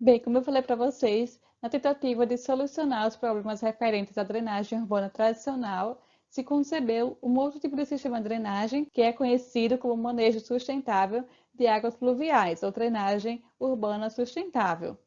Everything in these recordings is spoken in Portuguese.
Bem, como eu falei para vocês, na tentativa de solucionar os problemas referentes à drenagem urbana tradicional, se concebeu um outro tipo de sistema de drenagem que é conhecido como manejo sustentável de águas pluviais, ou drenagem urbana sustentável.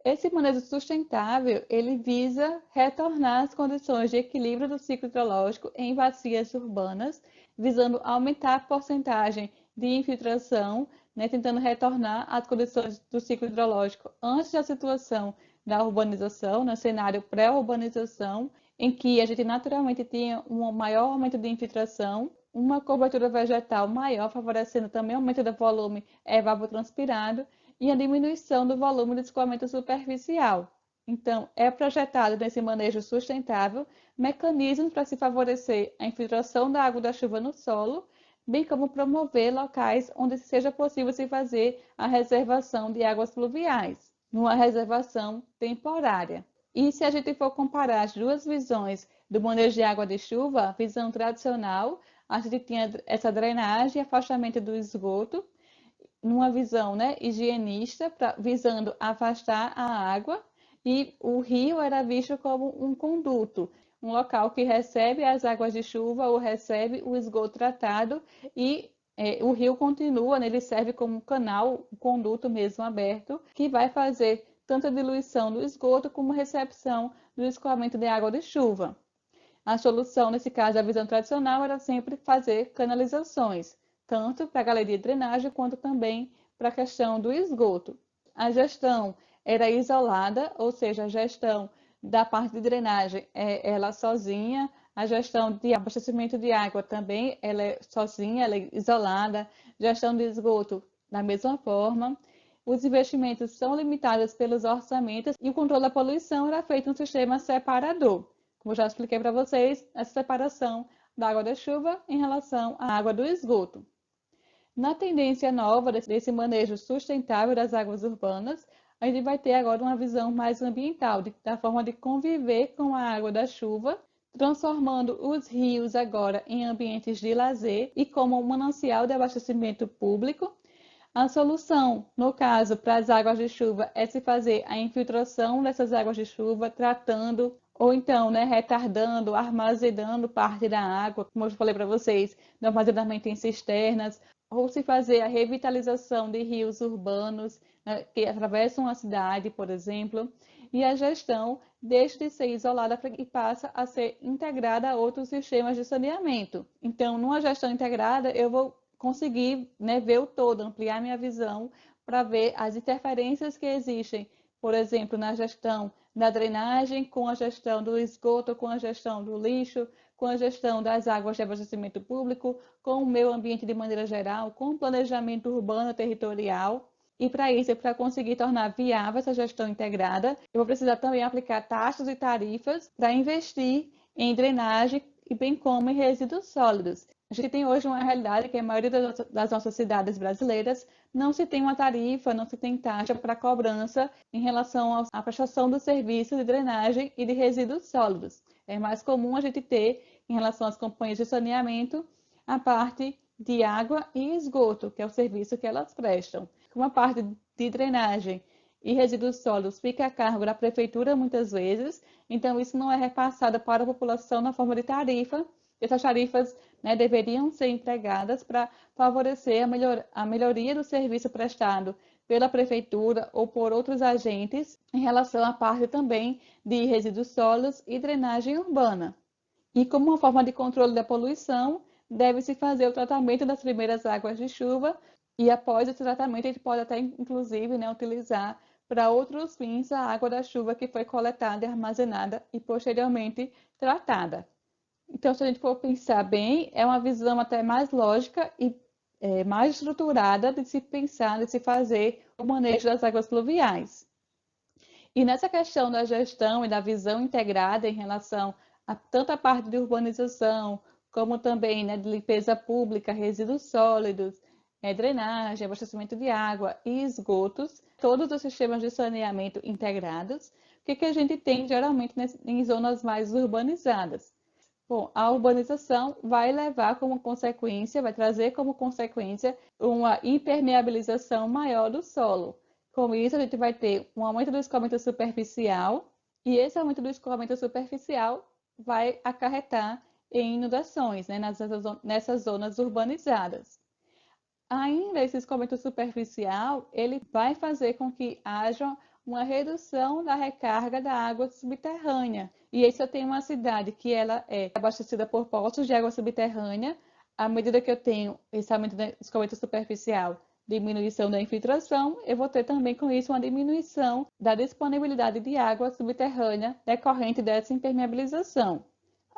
Esse manejo sustentável, ele visa retornar as condições de equilíbrio do ciclo hidrológico em bacias urbanas, visando aumentar a porcentagem de infiltração, né, tentando retornar às condições do ciclo hidrológico antes da situação da urbanização, no cenário pré-urbanização, em que a gente naturalmente tinha um maior aumento de infiltração, uma cobertura vegetal maior, favorecendo também o aumento do volume evapotranspirado, e a diminuição do volume de escoamento superficial. Então, é projetado nesse manejo sustentável mecanismos para se favorecer a infiltração da água da chuva no solo, bem como promover locais onde seja possível se fazer a reservação de águas pluviais, numa reservação temporária. E se a gente for comparar as duas visões do manejo de água de chuva, a visão tradicional, a gente tinha essa drenagem e afastamento do esgoto, numa visão, né, higienista, visando afastar a água, e o rio era visto como um conduto, um local que recebe as águas de chuva ou recebe o esgoto tratado, e o rio continua, né, ele serve como um canal, um conduto mesmo aberto, que vai fazer tanto a diluição do esgoto como a recepção do escoamento de água de chuva. A solução, nesse caso, da visão tradicional, era sempre fazer canalizações, tanto para a galeria de drenagem quanto também para a questão do esgoto. A gestão era isolada, ou seja, a gestão da parte de drenagem é ela sozinha, a gestão de abastecimento de água também ela é sozinha, ela é isolada, gestão de esgoto da mesma forma. Os investimentos são limitados pelos orçamentos e o controle da poluição era feito em um sistema separador. Como já expliquei para vocês, essa separação da água da chuva em relação à água do esgoto. Na tendência nova desse manejo sustentável das águas urbanas, a gente vai ter agora uma visão mais ambiental, da forma de conviver com a água da chuva, transformando os rios agora em ambientes de lazer e como um manancial de abastecimento público. A solução, no caso, para as águas de chuva, é se fazer a infiltração dessas águas de chuva, tratando ou então, né, retardando, armazenando parte da água, como eu falei para vocês, no armazenamento em cisternas, ou se fazer a revitalização de rios urbanos, né, que atravessam a cidade, por exemplo, e a gestão deixa de ser isolada e passa a ser integrada a outros sistemas de saneamento. Então, numa gestão integrada, eu vou conseguir, né, ver o todo, ampliar minha visão para ver as interferências que existem, por exemplo, na gestão da drenagem, com a gestão do esgoto, com a gestão do lixo, com a gestão das águas de abastecimento público, com o meio ambiente de maneira geral, com o planejamento urbano territorial. E para isso, para conseguir tornar viável essa gestão integrada, eu vou precisar também aplicar taxas e tarifas para investir em drenagem e bem como em resíduos sólidos. A gente tem hoje uma realidade que a maioria das nossas cidades brasileiras não se tem uma tarifa, não se tem taxa para cobrança em relação à prestação do serviço de drenagem e de resíduos sólidos. É mais comum a gente ter, em relação às companhias de saneamento, a parte de água e esgoto, que é o serviço que elas prestam. Uma parte de drenagem e resíduos sólidos fica a cargo da prefeitura muitas vezes, então isso não é repassado para a população na forma de tarifa. Essas tarifas, né, deveriam ser empregadas para favorecer a melhoria do serviço prestado pela prefeitura ou por outros agentes em relação à parte também de resíduos sólidos e drenagem urbana. E como uma forma de controle da poluição, deve-se fazer o tratamento das primeiras águas de chuva e após esse tratamento a gente pode até inclusive, né, utilizar para outros fins a água da chuva que foi coletada, armazenada e posteriormente tratada. Então, se a gente for pensar bem, é uma visão até mais lógica e mais estruturada de se pensar, de se fazer o manejo das águas pluviais. E nessa questão da gestão e da visão integrada em relação a tanto a parte de urbanização, como também, né, de limpeza pública, resíduos sólidos, drenagem, abastecimento de água e esgotos, todos os sistemas de saneamento integrados, o que a gente tem geralmente em zonas mais urbanizadas? Bom, a urbanização vai levar como consequência, vai trazer como consequência uma impermeabilização maior do solo. Com isso, a gente vai ter um aumento do escoamento superficial, e esse aumento do escoamento superficial vai acarretar em inundações, né, nessas zonas urbanizadas. Ainda esse escoamento superficial, ele vai fazer com que haja uma redução da recarga da água subterrânea. E aí, se eu tenho uma cidade que ela é abastecida por poços de água subterrânea, à medida que eu tenho esse aumento do escoamento superficial, diminuição da infiltração, eu vou ter também com isso uma diminuição da disponibilidade de água subterrânea decorrente dessa impermeabilização.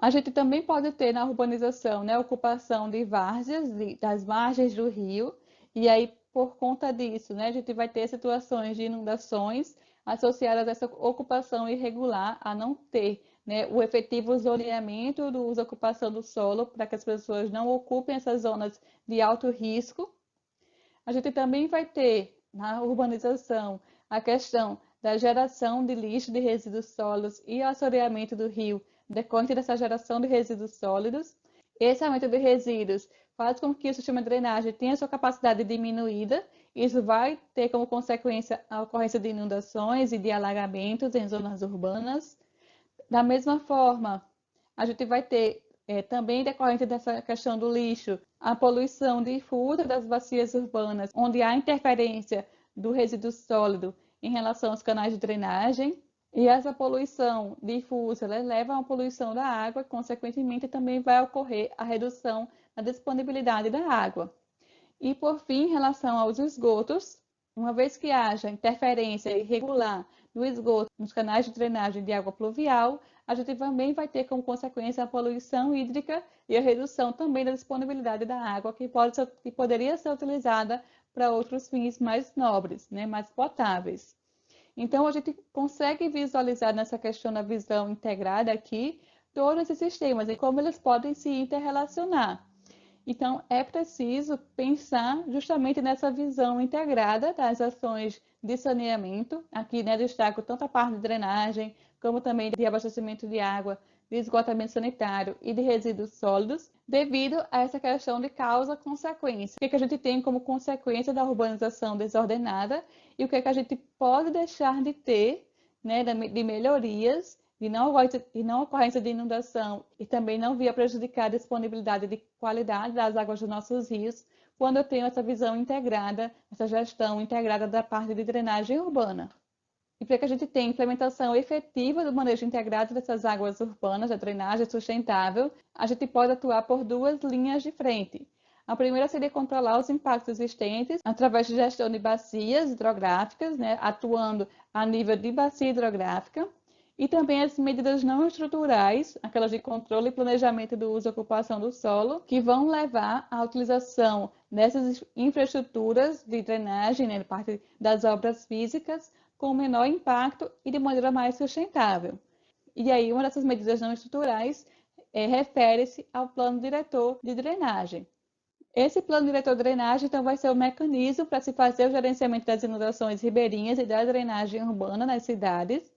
A gente também pode ter na urbanização, né, ocupação de várzeas das margens do rio, e aí, por conta disso, né, a gente vai ter situações de inundações associadas a essa ocupação irregular, a não ter, né, o efetivo zoneamento do uso e ocupação do solo, para que as pessoas não ocupem essas zonas de alto risco. A gente também vai ter na urbanização a questão da geração de lixo de resíduos sólidos e assoreamento do rio decorrente dessa geração de resíduos sólidos. Esse aumento de resíduos faz com que o sistema de drenagem tenha sua capacidade diminuída. Isso vai ter como consequência a ocorrência de inundações e de alagamentos em zonas urbanas. Da mesma forma, a gente vai ter também decorrente dessa questão do lixo, a poluição difusa das bacias urbanas, onde há interferência do resíduo sólido em relação aos canais de drenagem. E essa poluição difusa leva a uma poluição da água, consequentemente também vai ocorrer a redução na disponibilidade da água. E por fim, em relação aos esgotos, uma vez que haja interferência irregular do esgoto nos canais de drenagem de água pluvial, a gente também vai ter como consequência a poluição hídrica e a redução também da disponibilidade da água, que poderia ser utilizada para outros fins mais nobres, né, mais potáveis. Então, a gente consegue visualizar nessa questão da visão integrada aqui todos esses sistemas e como eles podem se interrelacionar. Então, é preciso pensar justamente nessa visão integrada das ações de saneamento. Aqui, né, destaco tanto a parte de drenagem, como também de abastecimento de água, de esgotamento sanitário e de resíduos sólidos, devido a essa questão de causa-consequência. O que a gente tem como consequência da urbanização desordenada e o que a gente pode deixar de ter, né, de melhorias de não ocorrência de inundação e também não via prejudicar a disponibilidade de qualidade das águas dos nossos rios, quando eu tenho essa visão integrada, essa gestão integrada da parte de drenagem urbana. E para que a gente tenha implementação efetiva do manejo integrado dessas águas urbanas, da drenagem sustentável, a gente pode atuar por duas linhas de frente. A primeira seria controlar os impactos existentes através de gestão de bacias hidrográficas, né, atuando a nível de bacia hidrográfica, e também as medidas não estruturais, aquelas de controle e planejamento do uso e ocupação do solo, que vão levar à utilização dessas infraestruturas de drenagem, né, parte das obras físicas, com menor impacto e de maneira mais sustentável. E aí, uma dessas medidas não estruturais refere-se ao plano diretor de drenagem. Esse plano diretor de drenagem, então, vai ser o mecanismo para se fazer o gerenciamento das inundações ribeirinhas e da drenagem urbana nas cidades.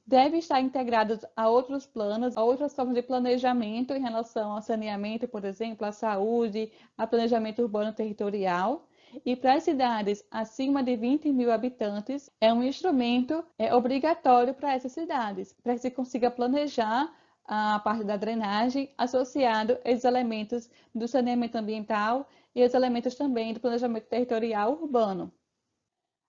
Deve estar integrado a outros planos, a outras formas de planejamento em relação ao saneamento, por exemplo, à saúde, a planejamento urbano territorial. E para as cidades acima de 20 mil habitantes, é um instrumento obrigatório para essas cidades, para que se consiga planejar a parte da drenagem associado aos elementos do saneamento ambiental e os elementos também do planejamento territorial urbano.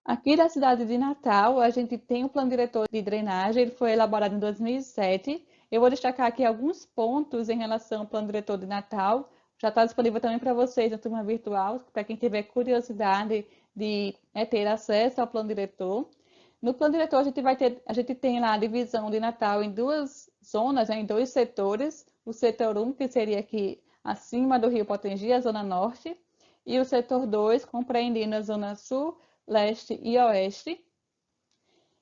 Aqui da cidade de Natal, a gente tem um plano diretor de drenagem, ele foi elaborado em 2007. Eu vou destacar aqui alguns pontos em relação ao plano diretor de Natal. Já está disponível também para vocês na turma virtual, para quem tiver curiosidade de ter acesso ao plano diretor. No plano diretor, a gente tem lá a divisão de Natal em duas zonas, né, em dois setores. O setor 1, que seria aqui acima do Rio Potengi, a zona norte, e o setor 2, compreendendo a zona sul, leste e oeste.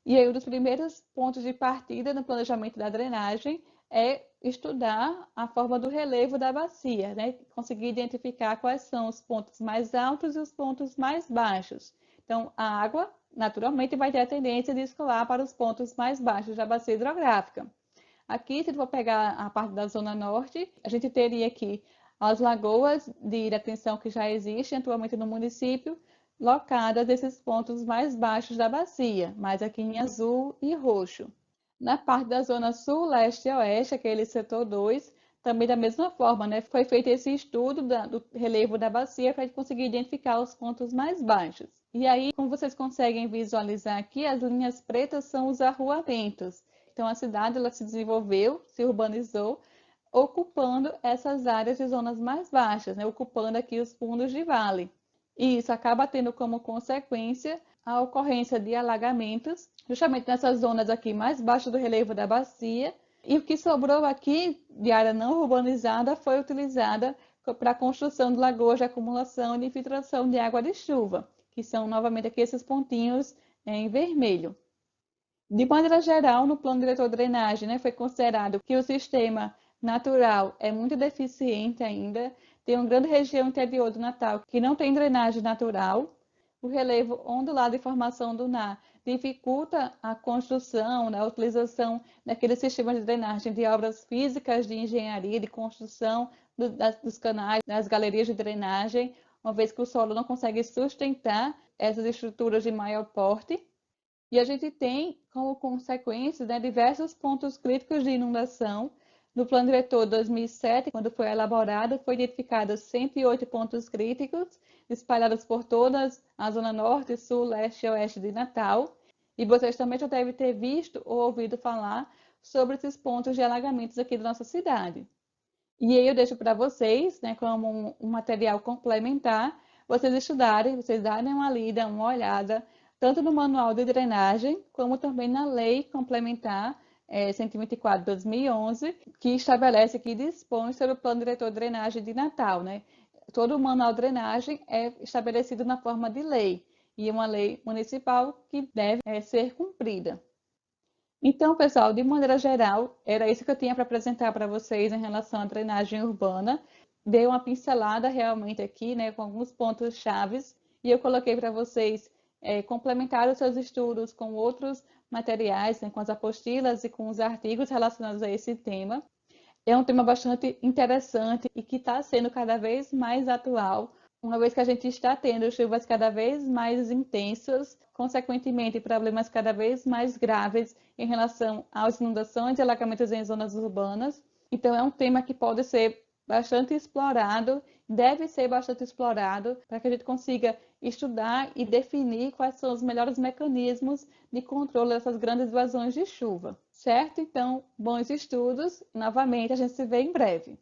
E aí, um dos primeiros pontos de partida no planejamento da drenagem é estudar a forma do relevo da bacia, né? Conseguir identificar quais são os pontos mais altos e os pontos mais baixos. Então, a água, naturalmente, vai ter a tendência de escoar para os pontos mais baixos da bacia hidrográfica. Aqui, se for pegar a parte da zona norte, a gente teria aqui as lagoas de retenção que já existem atualmente no município, locadas nesses pontos mais baixos da bacia, mais aqui em azul e roxo. Na parte da zona sul, leste e oeste, aquele setor 2, também da mesma forma, né? Foi feito esse estudo do relevo da bacia para conseguir identificar os pontos mais baixos. E aí, como vocês conseguem visualizar aqui, as linhas pretas são os arruamentos. Então, a cidade ela se desenvolveu, se urbanizou, ocupando essas áreas de zonas mais baixas, né? Ocupando aqui os fundos de vale. E isso acaba tendo como consequência a ocorrência de alagamentos, justamente nessas zonas aqui mais baixas do relevo da bacia. E o que sobrou aqui de área não urbanizada foi utilizada para a construção de lagoas de acumulação e de infiltração de água de chuva, que são novamente aqui esses pontinhos em vermelho. De maneira geral, no plano diretor de drenagem, né, foi considerado que o sistema natural é muito deficiente ainda, tem uma grande região interior do Natal que não tem drenagem natural, o relevo ondulado e formação dunar dificulta a construção, né, a utilização daquele sistema de drenagem de obras físicas de engenharia, de construção dos canais, das galerias de drenagem, uma vez que o solo não consegue sustentar essas estruturas de maior porte. E a gente tem como consequência, né, diversos pontos críticos de inundação. No Plano Diretor 2007, quando foi elaborado, foi identificados 108 pontos críticos, espalhados por toda a zona norte, sul, leste e oeste de Natal. E vocês também já devem ter visto ou ouvido falar sobre esses pontos de alagamentos aqui da nossa cidade. E aí eu deixo para vocês, né, como um material complementar, vocês estudarem, vocês darem uma lida, uma olhada, tanto no Manual de Drenagem, como também na Lei Complementar 124/2011, que estabelece, que dispõe sobre o Plano Diretor de Drenagem de Natal, né? Todo o Manual de Drenagem é estabelecido na forma de lei, e é uma lei municipal que deve ser cumprida. Então, pessoal, de maneira geral, era isso que eu tinha para apresentar para vocês em relação à drenagem urbana. Dei uma pincelada realmente aqui, né, com alguns pontos chaves, e eu coloquei para vocês complementar os seus estudos com outros materiais, né, com as apostilas e com os artigos relacionados a esse tema. É um tema bastante interessante e que está sendo cada vez mais atual, uma vez que a gente está tendo chuvas cada vez mais intensas, consequentemente problemas cada vez mais graves em relação às inundações e alagamentos em zonas urbanas. Então é um tema que pode ser bastante explorado, deve ser bastante explorado, para que a gente consiga estudar e definir quais são os melhores mecanismos de controle dessas grandes vazões de chuva. Certo? Então, bons estudos. Novamente, a gente se vê em breve.